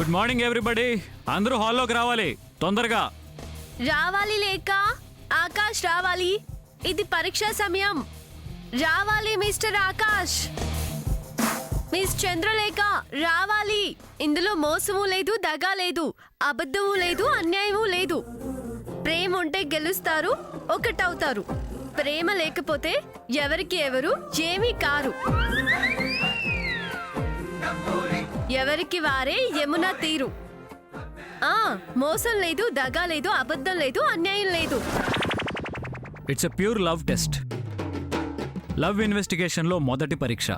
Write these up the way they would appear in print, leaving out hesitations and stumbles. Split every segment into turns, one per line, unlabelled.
Good morning everybody. అందరూ హాల్లోకి రావాలి తొందరగా.
రావాలి లేక ఆకాష్ రావాలి. ఇది పరీక్ష సమయం. రావాలి మిస్టర్ ఆకాష్. మిస్ చంద్రలేఖ రావాలి. ఇందులో మోసము లేదు, దగా లేదు, అబద్ధము లేదు, అన్యాయము లేదు. ప్రేమ ఉంటే గెలుస్తారు, ఒకటవుతారు. ప్రేమ లేకపోతే ఎవరికి ఎవరు ఏమీ కారు. ఎవరికి వారే యమున తీరు. మోసం లేదు, దగా లేదు, అబద్ధం లేదు, అన్యాయం లేదు.
It's a pure love test. Love investigation లో మొదటి పరీక్ష.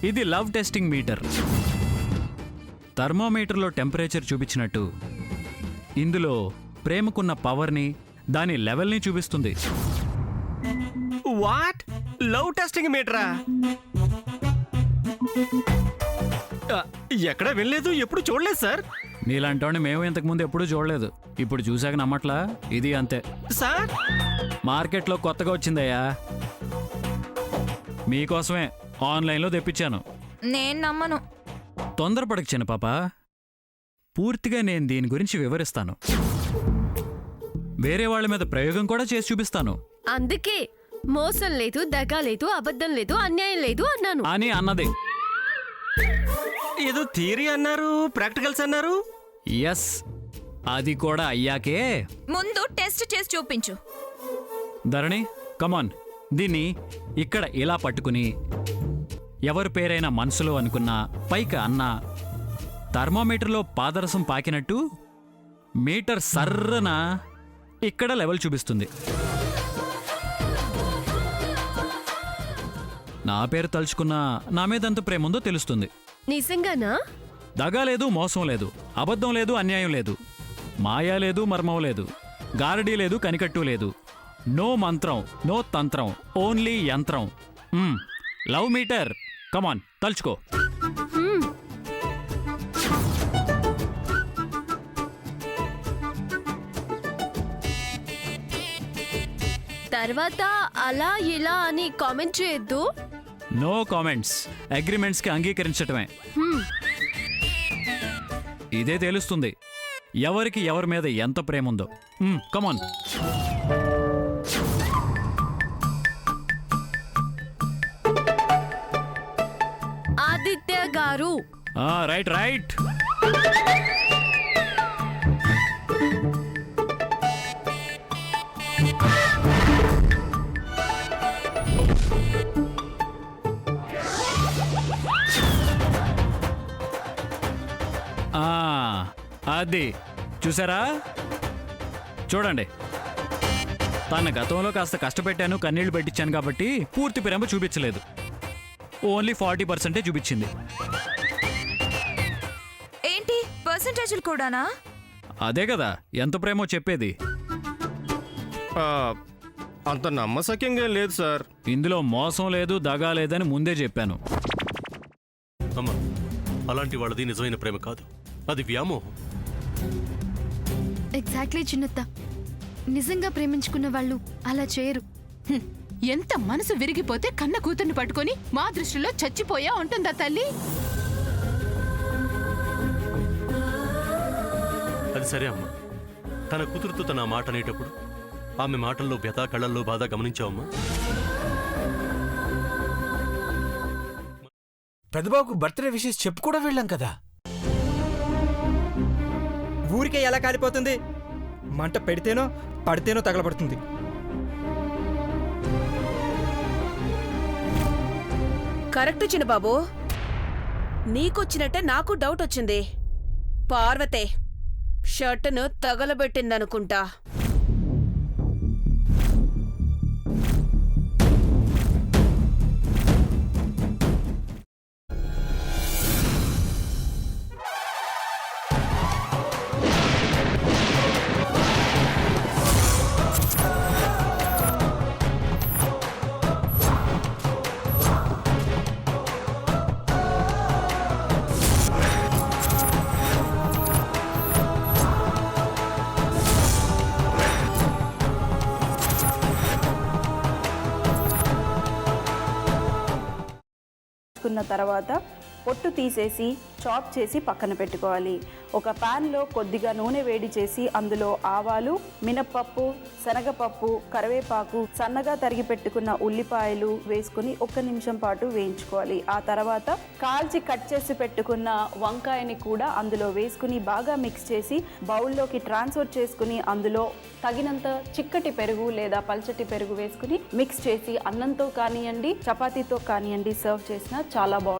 ఇది లవ్ టెస్టింగ్ మీటర్. థర్మోమీటర్లో టెంపరేచర్ చూపించినట్టు ఇందులో ప్రేమకున్న పవర్ని, దాని లెవెల్ని చూపిస్తుంది.
వాట్? లవ్ టెస్టింగ్ మీటరా? ఎక్కడ వినలేదు, ఎప్పుడు చూడలేదు సార్.
నీలాంటి మేము ఇంతకుముందు ఎప్పుడూ చూడలేదు. ఇప్పుడు చూశాక నమ్మట్లా? ఇది అంతే
సార్.
మార్కెట్లో కొత్తగా వచ్చిందయ్యా, మీకోసమే ఆన్లైన్లో తెప్పించాను.
నేను నమ్మను.
తొందరపడకు చిన్న పాప, పూర్తిగా నేను దీని గురించి వివరిస్తాను. వేరే వాళ్ళ మీద ప్రయోగం కూడా చేసి చూపిస్తాను.
అందుకే మోసం లేదు, దగా లేదు, అబద్ధం లేదు, అన్యాయం లేదు అన్నాను.
అని అన్నది.
ఏదో థియరీ అన్నారు, ప్రాక్టికల్స్ అన్నారు.
ఎస్, అది కూడా అయ్యాకే.
ముందు టెస్ట్ చేసి చూపించు.
ధరణి కమాన్, దీన్ని ఇక్కడ ఇలా పట్టుకుని ఎవరి పేరైనా మనసులో అనుకున్నా పైకి అన్నా థర్మోమీటర్లో పాదరసం పాకినట్టు మీటర్ సర్రన ఇక్కడ లెవెల్ చూపిస్తుంది. నా పేరు తలుచుకున్నా నా మీద ఎంత ప్రేమ ఉందో తెలుస్తుంది.
నిజంగానా?
దగా లేదు, మోసం లేదు, అబద్ధం లేదు, అన్యాయం లేదు, మాయా లేదు, మర్మం లేదు, గారడీ లేదు, కనికట్టు లేదు. నో మంత్రం, నో తంత్రం, ఓన్లీ యంత్రం. లవ్ మీటర్, కమాన్ తలుచుకో.
తర్వాత అలా ఇలా అని కామెంట్ చేయొద్దు.
No comments. అగ్రిమెంట్స్ కి అంగీకరించటమే. ఇదే తెలుస్తుంది ఎవరికి ఎవరి మీద ఎంత ప్రేమ ఉందో. కమాన్.
ఆదిత్య గారు.
Right right. అది చూసారా? చూడండి, తన గతంలో కాస్త కష్టపెట్టాను, కన్నీళ్లు పెట్టించాను కాబట్టి పూర్తి ప్రేమ చూపించలేదు. ఓన్లీ 40% చూపించింది.
ఏంటి పర్సంటేజ్లు కూడానా?
అదే కదా ఎంత ప్రేమో చెప్పేది.
అంత నమ్మసక్యంగా లేదు సార్.
ఇందులో మోసం లేదు, దగా లేదని ముందే చెప్పాను.
అమ్మా, అలాంటి వాళ్ళది నిజమైన ప్రేమ కాదు, అది వ్యామోహం.
ఎగ్జాక్ట్లీ చిన్నత్త, నిజంగా ప్రేమించుకున్న వాళ్ళు అలా చేయరు.
ఎంత మనసు విరిగిపోతే కన్న కూతుర్ని పట్టుకొని మా దృష్టిలో చచ్చిపోయా ఉంటుందా తల్లి?
అది సరే అమ్మా, తన కూతురుతో తన మాట అనేటప్పుడు ఆమె మాటల్లో వ్యథ, కళ్ళల్లో బాధ గమనించావమ్మా?
పెద్దబాబుకు బర్త్డే విషెస్ చెప్పు కూడా వెళ్ళాం కదా.
ఊరికే ఎలా కాలిపోతుంది? మంట పెడితేనో పడితేనో తగలబడుతుంది.
కరెక్ట్ చిన్నబాబు, నీకొచ్చినట్టే నాకు డౌట్ వచ్చింది. పార్వతే షర్టును తగలబెట్టిందనుకుంటా.
కున్న తర్వాత పొట్టు తీసేసి చాప్ చేసి పక్కన పెట్టుకోవాలి. ఒక ప్యాన్లో కొద్దిగా నూనె వేడి చేసి అందులో ఆవాలు, మినప్పప్పు, శనగపప్పు, కరివేపాకు, సన్నగా తరిగి పెట్టుకున్న ఉల్లిపాయలు వేసుకుని 1 నిమిషం పాటు వేయించుకోవాలి. ఆ తర్వాత కాల్చి కట్ చేసి పెట్టుకున్న వంకాయని కూడా అందులో వేసుకుని బాగా మిక్స్ చేసి బౌల్లోకి ట్రాన్స్ఫర్ చేసుకుని అందులో తగినంత చిక్కటి పెరుగు లేదా పల్చటి పెరుగు వేసుకుని మిక్స్ చేసి అన్నంతో కానివ్వండి, చపాతీతో కానివ్వండి సర్వ్ చేసినా చాలా బాగుంటుంది.